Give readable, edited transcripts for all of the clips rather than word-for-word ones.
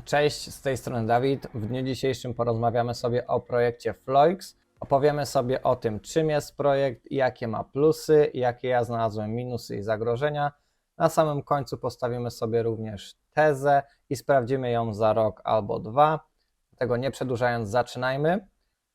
Cześć, z tej strony Dawid. W dniu dzisiejszym porozmawiamy sobie o projekcie Floix. Opowiemy sobie o tym, czym jest projekt, jakie ma plusy, jakie ja znalazłem minusy i zagrożenia. Na samym końcu postawimy sobie również tezę i sprawdzimy ją za rok albo dwa. Tego nie przedłużając, zaczynajmy.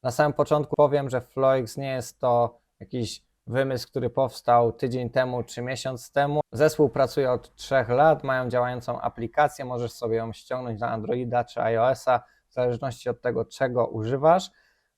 Na samym początku powiem, że Floix nie jest to jakiś wymysł, który powstał tydzień temu czy miesiąc temu. Zespół pracuje od 3 lat, mają działającą aplikację, możesz sobie ją ściągnąć na Androida czy iOS-a, w zależności od tego, czego używasz.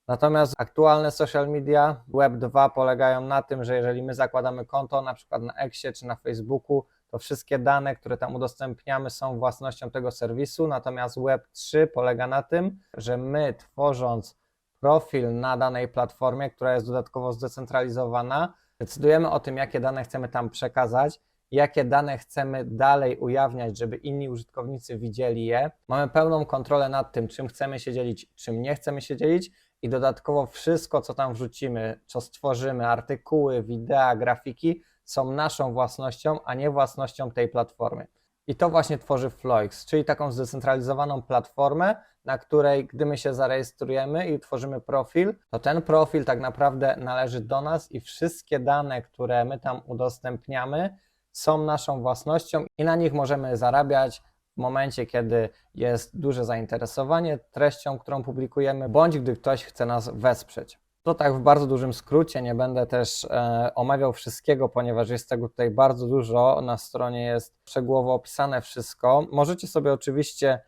Natomiast aktualne social media Web 2 polegają na tym, że jeżeli my zakładamy konto na przykład na Xie czy na Facebooku, to wszystkie dane, które tam udostępniamy, są własnością tego serwisu. Natomiast Web 3 polega na tym, że my, tworząc profil na danej platformie, która jest dodatkowo zdecentralizowana, decydujemy o tym, jakie dane chcemy tam przekazać, jakie dane chcemy dalej ujawniać, żeby inni użytkownicy widzieli je. Mamy pełną kontrolę nad tym, czym chcemy się dzielić, czym nie chcemy się dzielić i dodatkowo wszystko, co tam wrzucimy, co stworzymy, artykuły, wideo, grafiki, są naszą własnością, a nie własnością tej platformy. I to właśnie tworzy Floix, czyli taką zdecentralizowaną platformę, na której gdy my się zarejestrujemy i tworzymy profil, to ten profil tak naprawdę należy do nas i wszystkie dane, które my tam udostępniamy, są naszą własnością i na nich możemy zarabiać w momencie, kiedy jest duże zainteresowanie treścią, którą publikujemy, bądź gdy ktoś chce nas wesprzeć. To tak w bardzo dużym skrócie, nie będę też omawiał wszystkiego, ponieważ jest tego tutaj bardzo dużo, na stronie jest szczegółowo opisane wszystko. Możecie sobie oczywiście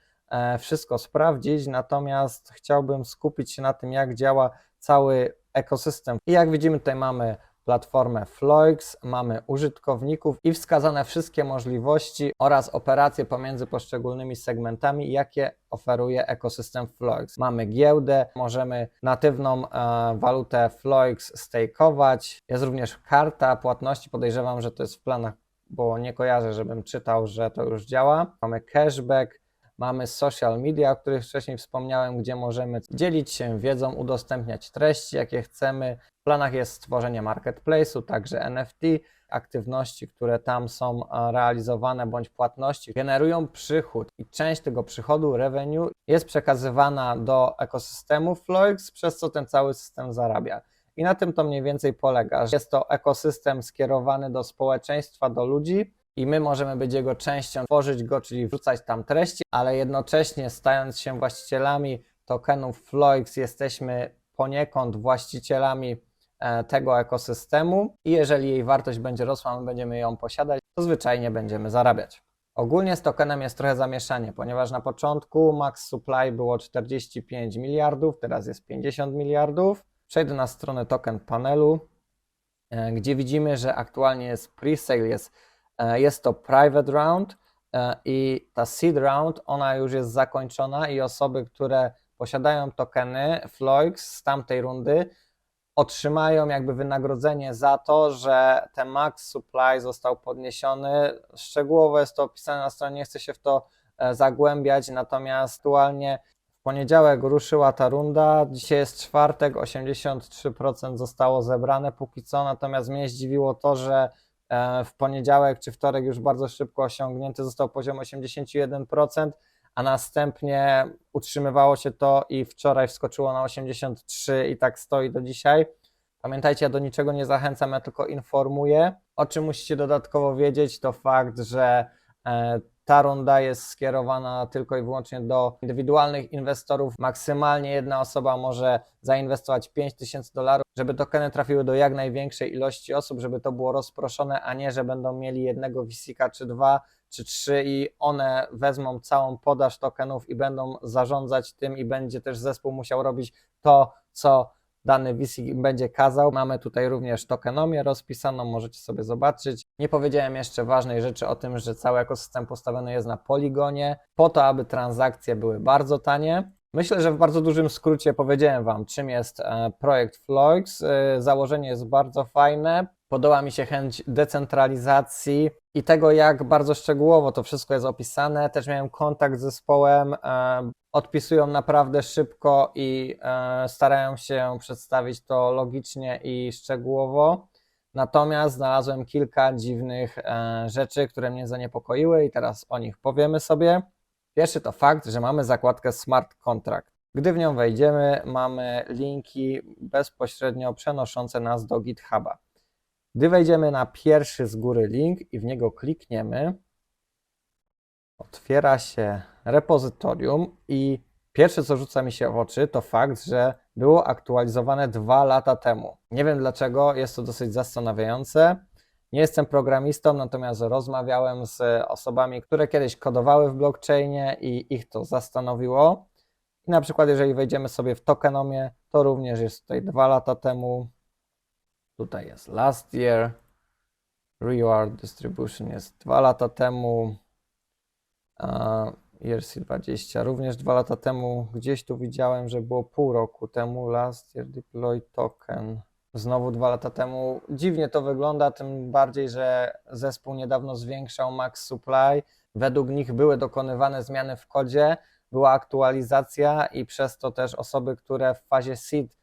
wszystko sprawdzić, natomiast chciałbym skupić się na tym, jak działa cały ekosystem. I jak widzimy, tutaj mamy platformę Floix, mamy użytkowników i wskazane wszystkie możliwości oraz operacje pomiędzy poszczególnymi segmentami, jakie oferuje ekosystem Floix. Mamy giełdę, możemy natywną walutę Floix stakeować, jest również karta płatności, podejrzewam, że to jest w planach, bo nie kojarzę, żebym czytał, że to już działa. Mamy cashback, mamy social media, o których wcześniej wspomniałem, gdzie możemy dzielić się wiedzą, udostępniać treści, jakie chcemy. W planach jest stworzenie marketplace'u, także NFT. Aktywności, które tam są realizowane, bądź płatności, generują przychód i część tego przychodu, revenue, jest przekazywana do ekosystemu Floix, przez co ten cały system zarabia. I na tym to mniej więcej polega, że jest to ekosystem skierowany do społeczeństwa, do ludzi, i my możemy być jego częścią, tworzyć go, czyli wrzucać tam treści, ale jednocześnie stając się właścicielami tokenów Floix, jesteśmy poniekąd właścicielami tego ekosystemu i jeżeli jej wartość będzie rosła, my będziemy ją posiadać, to zwyczajnie będziemy zarabiać. Ogólnie z tokenem jest trochę zamieszanie, ponieważ na początku max supply było 45 miliardów, teraz jest 50 miliardów. Przejdę na stronę token panelu, gdzie widzimy, że aktualnie jest pre-sale, jest to private round i ta seed round, ona już jest zakończona i osoby, które posiadają tokeny Floix z tamtej rundy, otrzymają jakby wynagrodzenie za to, że ten max supply został podniesiony. Szczegółowo jest to opisane na stronie, nie chcę się w to zagłębiać, natomiast aktualnie w poniedziałek ruszyła ta runda, dzisiaj jest czwartek, 83% zostało zebrane póki co, natomiast mnie zdziwiło to, że w poniedziałek czy wtorek już bardzo szybko osiągnięty został poziom 81%, a następnie utrzymywało się to i wczoraj wskoczyło na 83% i tak stoi do dzisiaj. Pamiętajcie, ja do niczego nie zachęcam, ja tylko informuję. O czym musicie dodatkowo wiedzieć, to fakt, że ta runda jest skierowana tylko i wyłącznie do indywidualnych inwestorów. Maksymalnie jedna osoba może zainwestować $5000, żeby tokeny trafiły do jak największej ilości osób, żeby to było rozproszone, a nie, że będą mieli jednego VC-ka czy 2 czy 3 i one wezmą całą podaż tokenów i będą zarządzać tym i będzie też zespół musiał robić to, co dany VC będzie kazał. Mamy tutaj również tokenomię rozpisaną, możecie sobie zobaczyć. Nie powiedziałem jeszcze ważnej rzeczy o tym, że cały ekosystem postawiony jest na poligonie, po to, aby transakcje były bardzo tanie. Myślę, że w bardzo dużym skrócie powiedziałem Wam, czym jest projekt Floix. Założenie jest bardzo fajne. Podoba mi się chęć decentralizacji i tego, jak bardzo szczegółowo to wszystko jest opisane. Też miałem kontakt z zespołem, odpisują naprawdę szybko i starają się przedstawić to logicznie i szczegółowo. Natomiast znalazłem kilka dziwnych rzeczy, które mnie zaniepokoiły i teraz o nich powiemy sobie. Pierwszy to fakt, że mamy zakładkę Smart Contract. Gdy w nią wejdziemy, mamy linki bezpośrednio przenoszące nas do GitHuba. Gdy wejdziemy na pierwszy z góry link i w niego klikniemy, otwiera się repozytorium i pierwsze, co rzuca mi się w oczy, to fakt, że było aktualizowane 2 lata temu. Nie wiem dlaczego, jest to dosyć zastanawiające. Nie jestem programistą, natomiast rozmawiałem z osobami, które kiedyś kodowały w blockchainie i ich to zastanowiło. I na przykład, jeżeli wejdziemy sobie w tokenomię, to również jest tutaj 2 lata temu. Tutaj jest last year. Reward distribution jest 2 lata temu. ERC20 również 2 lata temu. Gdzieś tu widziałem, że było pół roku temu. Last year deploy token. Znowu 2 lata temu. Dziwnie to wygląda, tym bardziej, że zespół niedawno zwiększał max supply. Według nich były dokonywane zmiany w kodzie, była aktualizacja i przez to też osoby, które w fazie seed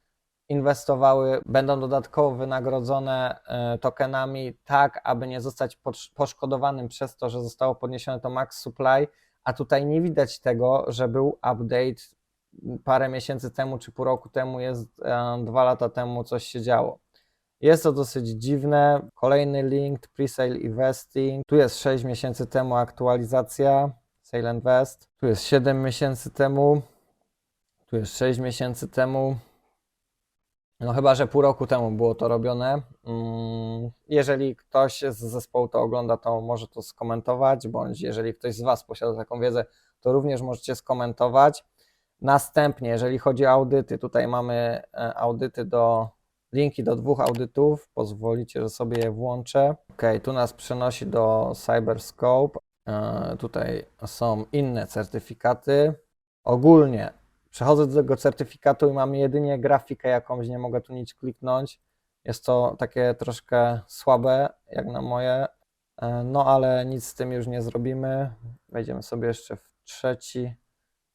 inwestowały, będą dodatkowo wynagrodzone tokenami, tak aby nie zostać poszkodowanym przez to, że zostało podniesione to max supply, a tutaj nie widać tego, że był update parę miesięcy temu czy pół roku temu, jest 2 lata temu coś się działo. Jest to dosyć dziwne. Kolejny link, presale investing. Tu jest 6 miesięcy temu aktualizacja, sale invest. Tu jest 7 miesięcy temu. Tu jest 6 miesięcy temu. No chyba, że pół roku temu było to robione. Jeżeli ktoś z zespołu to ogląda, to może to skomentować, bądź jeżeli ktoś z Was posiada taką wiedzę, to również możecie skomentować. Następnie, jeżeli chodzi o audyty, tutaj mamy linki do 2 audytów. Pozwolicie, że sobie je włączę. Ok, tu nas przenosi do CyberScope. Tutaj są inne certyfikaty. Ogólnie przechodzę do tego certyfikatu i mam jedynie grafikę jakąś, nie mogę tu nic kliknąć. Jest to takie troszkę słabe, jak na moje, no ale nic z tym już nie zrobimy. Wejdziemy sobie jeszcze w trzeci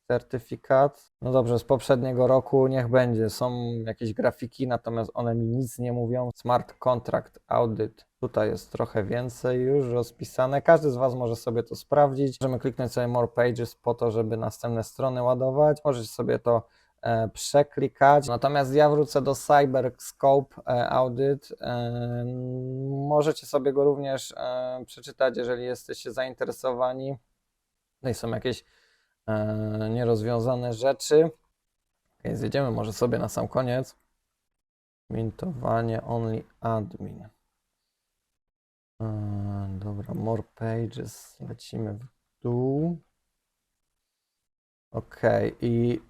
certyfikat. No dobrze, z poprzedniego roku niech będzie. Są jakieś grafiki, natomiast one mi nic nie mówią. Smart Contract Audit. Tutaj jest trochę więcej już rozpisane. Każdy z Was może sobie to sprawdzić. Możemy kliknąć sobie More Pages po to, żeby następne strony ładować. Możecie sobie to przeklikać. Natomiast ja wrócę do CyberScope Audit. Możecie sobie go również przeczytać, jeżeli jesteście zainteresowani. Tutaj są jakieś nierozwiązane rzeczy. Okay, zjedziemy może sobie na sam koniec. Mintowanie only admin. Dobra, more pages. Lecimy w dół. Ok, i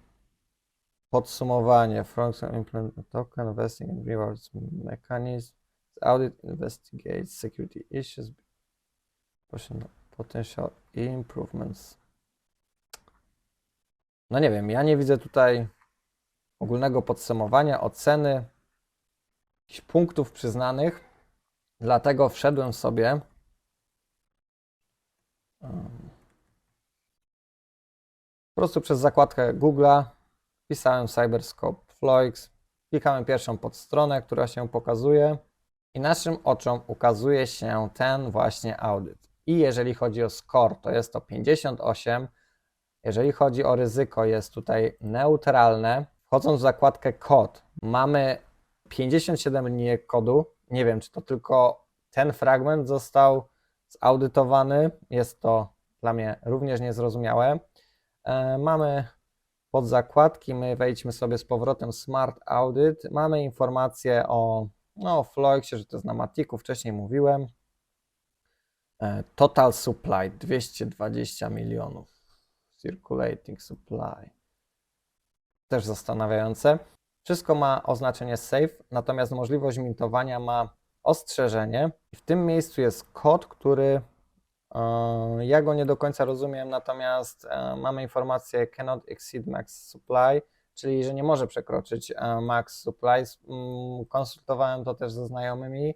podsumowanie. Frogs implement token, vesting and rewards mechanism. Audit investigates security issues. Potential improvements. No nie wiem, ja nie widzę tutaj ogólnego podsumowania, oceny, jakichś punktów przyznanych, dlatego wszedłem sobie po prostu przez zakładkę Google'a, wpisałem CyberScope Floix, klikamy pierwszą podstronę, która się pokazuje i naszym oczom ukazuje się ten właśnie audyt. I jeżeli chodzi o score, to jest to 58. Jeżeli chodzi o ryzyko, jest tutaj neutralne. Wchodząc w zakładkę kod, mamy 57 linijek kodu. Nie wiem, czy to tylko ten fragment został zaudytowany. Jest to dla mnie również niezrozumiałe. Mamy podzakładki, my wejdźmy sobie z powrotem Smart Audit. Mamy informację o Floixie, że to jest na Matiku, wcześniej mówiłem. Total supply 220 milionów. Circulating supply. Też zastanawiające. Wszystko ma oznaczenie safe, natomiast możliwość mintowania ma ostrzeżenie. W tym miejscu jest kod, który ja go nie do końca rozumiem, natomiast mamy informację cannot exceed max supply, czyli że nie może przekroczyć max supply. Konsultowałem to też ze znajomymi.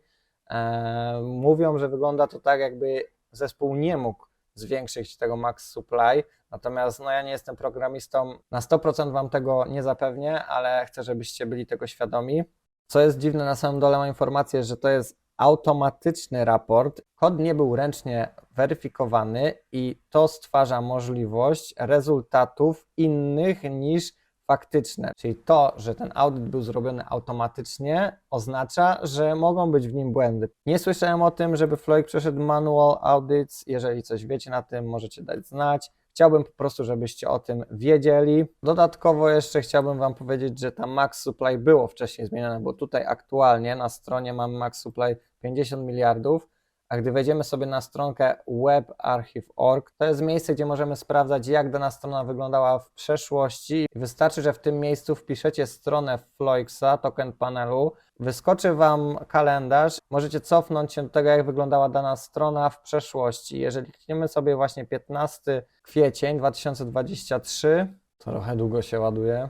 Mówią, że wygląda to tak, jakby zespół nie mógł zwiększyć tego max supply, natomiast ja nie jestem programistą, na 100% Wam tego nie zapewnię, ale chcę, żebyście byli tego świadomi. Co jest dziwne, na samym dole ma informację, że to jest automatyczny raport. Kod nie był ręcznie weryfikowany i to stwarza możliwość rezultatów innych niż faktyczne. Czyli to, że ten audyt był zrobiony automatycznie, oznacza, że mogą być w nim błędy. Nie słyszałem o tym, żeby Floik przeszedł manual audits. Jeżeli coś wiecie na tym, możecie dać znać. Chciałbym po prostu, żebyście o tym wiedzieli. Dodatkowo jeszcze chciałbym Wam powiedzieć, że ta max supply było wcześniej zmienione, bo tutaj aktualnie na stronie mamy max supply 50 miliardów, a gdy wejdziemy sobie na stronkę webarchive.org, to jest miejsce, gdzie możemy sprawdzać, jak dana strona wyglądała w przeszłości. Wystarczy, że w tym miejscu wpiszecie stronę Floixa, token panelu, wyskoczy Wam kalendarz, możecie cofnąć się do tego, jak wyglądała dana strona w przeszłości. Jeżeli klikniemy sobie właśnie 15 kwiecień 2023, trochę długo się ładuje.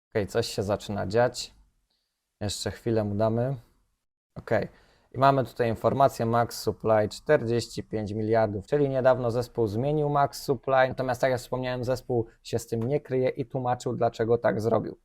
Ok, coś się zaczyna dziać. Jeszcze chwilę mu damy. Ok. I mamy tutaj informację Max Supply 45 miliardów, czyli niedawno zespół zmienił Max Supply, natomiast tak jak wspomniałem, zespół się z tym nie kryje i tłumaczył, dlaczego tak zrobił.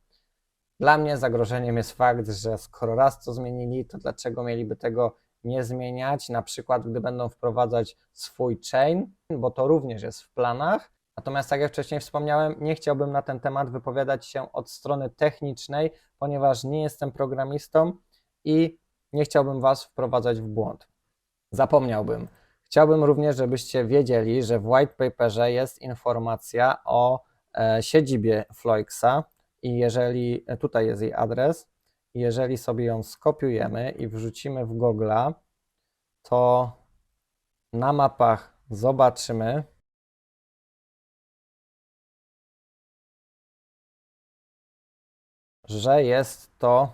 Dla mnie zagrożeniem jest fakt, że skoro raz to zmienili, to dlaczego mieliby tego nie zmieniać, na przykład gdy będą wprowadzać swój chain, bo to również jest w planach. Natomiast tak jak wcześniej wspomniałem, nie chciałbym na ten temat wypowiadać się od strony technicznej, ponieważ nie jestem programistą i nie chciałbym Was wprowadzać w błąd. Zapomniałbym. Chciałbym również, żebyście wiedzieli, że w white paperze jest informacja o siedzibie Floixa i jeżeli, tutaj jest jej adres, jeżeli sobie ją skopiujemy i wrzucimy w Google'a, to na mapach zobaczymy, że jest to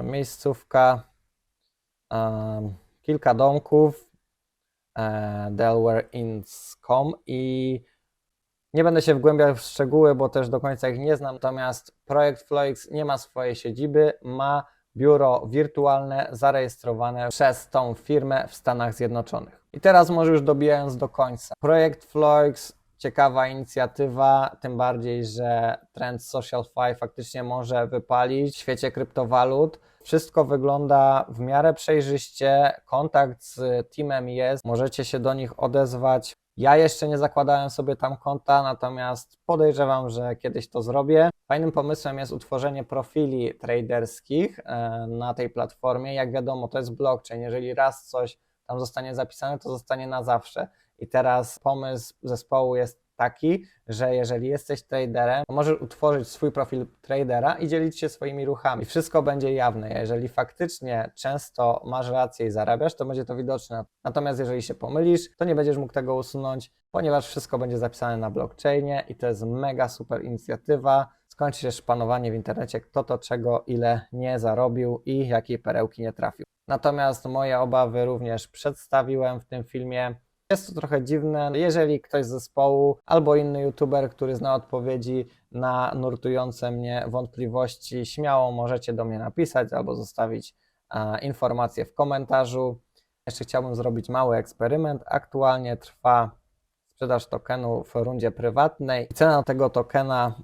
miejscówka, kilka domków, Delaware Inns.com i nie będę się wgłębiał w szczegóły, bo też do końca ich nie znam, natomiast projekt Floix nie ma swojej siedziby, ma biuro wirtualne zarejestrowane przez tą firmę w Stanach Zjednoczonych. I teraz może już dobijając do końca. Projekt Floix, ciekawa inicjatywa, tym bardziej, że trend SocialFi faktycznie może wypalić w świecie kryptowalut. Wszystko wygląda w miarę przejrzyście, kontakt z teamem jest, możecie się do nich odezwać. Ja jeszcze nie zakładałem sobie tam konta, natomiast podejrzewam, że kiedyś to zrobię. Fajnym pomysłem jest utworzenie profili traderskich na tej platformie. Jak wiadomo, to jest blockchain. Jeżeli raz coś tam zostanie zapisane, to zostanie na zawsze. I teraz pomysł zespołu jest taki, że jeżeli jesteś traderem, to możesz utworzyć swój profil tradera i dzielić się swoimi ruchami. Wszystko będzie jawne. Jeżeli faktycznie często masz rację i zarabiasz, to będzie to widoczne. Natomiast jeżeli się pomylisz, to nie będziesz mógł tego usunąć, ponieważ wszystko będzie zapisane na blockchainie i to jest mega super inicjatywa. Skończy się szpanowanie w internecie, kto to czego, ile nie zarobił i jakiej perełki nie trafił. Natomiast moje obawy również przedstawiłem w tym filmie. Jest to trochę dziwne, jeżeli ktoś z zespołu albo inny youtuber, który zna odpowiedzi na nurtujące mnie wątpliwości, śmiało możecie do mnie napisać albo zostawić informację w komentarzu. Jeszcze chciałbym zrobić mały eksperyment. Aktualnie trwa sprzedaż tokenu w rundzie prywatnej. Cena tego tokena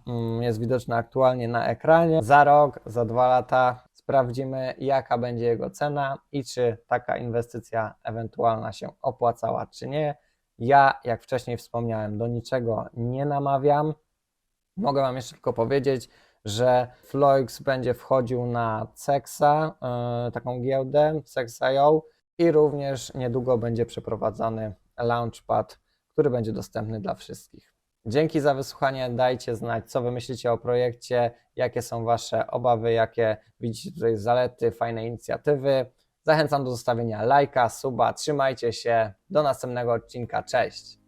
jest widoczna aktualnie na ekranie. Za rok, za 2 lata sprawdzimy, jaka będzie jego cena i czy taka inwestycja ewentualna się opłacała, czy nie. Ja, jak wcześniej wspomniałem, do niczego nie namawiam. Mogę Wam jeszcze tylko powiedzieć, że Floix będzie wchodził na CEXa, taką giełdę, CEX.io i również niedługo będzie przeprowadzany launchpad, który będzie dostępny dla wszystkich. Dzięki za wysłuchanie, dajcie znać, co Wy myślicie o projekcie, jakie są Wasze obawy, jakie widzicie tutaj zalety, fajne inicjatywy. Zachęcam do zostawienia lajka, suba, trzymajcie się, do następnego odcinka, cześć!